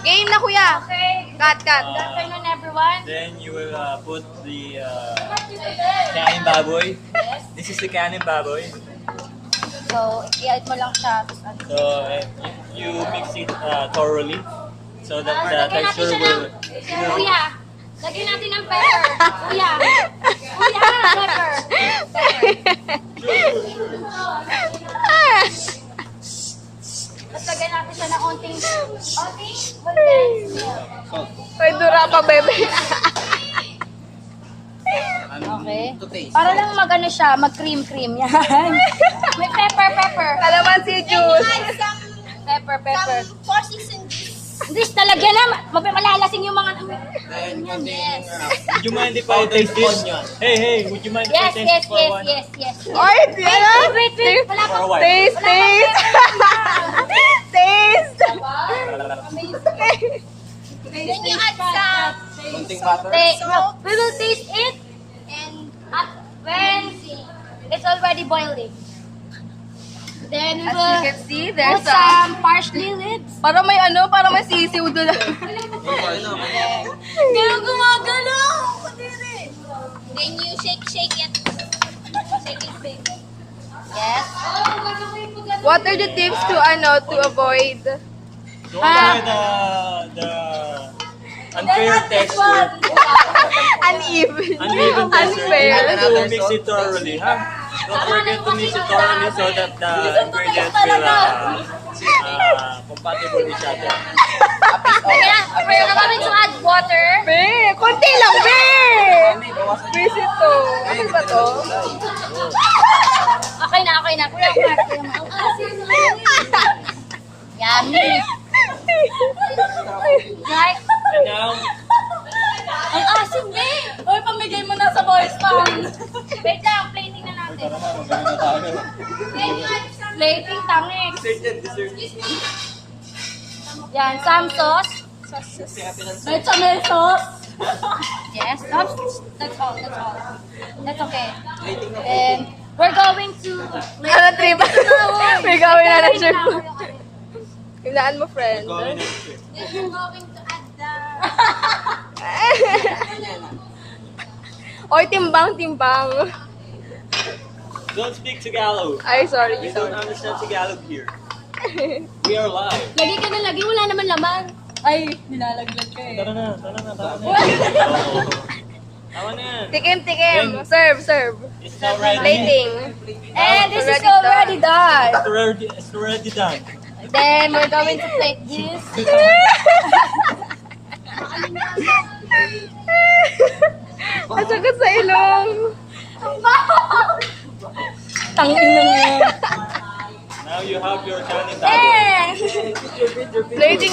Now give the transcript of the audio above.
Game na, kuya. Okay. Cut. Good afternoon, everyone. Then you will put the kanin baboy. This is the kanin baboy. So, i-add mo lang siya. Tapos ano. So you mix it thoroughly so that the Lagyan natin texture siya will. ng... Kuya, lagyan natin ng pepper. Kuya, pepper. Tapos lagyan natin siya ng onting condensed milk. May dura pa, bebe. Okay. Para lang mag-ano siya, mag-cream yan. May pepper. Kalamansi juice. Pepper. Some four seasoned juice. Hindi, talaga na. Malalasing yung mga... Yes. Would you mind if I taste this? Hey, would you mind if I taste this for a while? Yes. Oy, yan. Wait. Wala For a pa. while. Taste. Taste. Then you add some Konting butter. We will taste it and when it's already boiling. Then we As you will can see, put there's some parsley leaves. para may sisiw doon. Kaya gumagalaw! then you shake it. Shake it big. Yes. What are the tips to avoid? Don't try the unfair texture. Uneven. Uneven texture. Unfair. You have to mix it thoroughly, huh? Don't forget to mix it thoroughly so that the ingredients will compatible with each other. Kaya, we're going to add water. Be, konti lang, be! Visit to. Ano ba to? Okay na. Kuya, ang asin. Yummy. Right? And now, Ang asin, eh. Uy, pamigay mo na sa boys pang. Wait lang, plating na natin. Plating, tangik. Yan, some sauce. Bechamel sauce. Yes, that's all. That's okay. And we're going to... Ano trip? May gawin na ng chef. Hinaan mo, friend. Then you're going to add the Oy, timbang. don't speak Tagalog. Ay, sorry. We don't understand Tagalog here. We are live. Lagi ka na lagi, wala naman laman. Ay, nilalaglag ka eh. Tara na. Tama na yan. Tikim. Serve. It's already. Plating. And this is Already already done. It's already done. Then we're going to plate this. Ang sakit sa ilong. Tangin na nga. Now you have your kanin baboy. Eh! Plating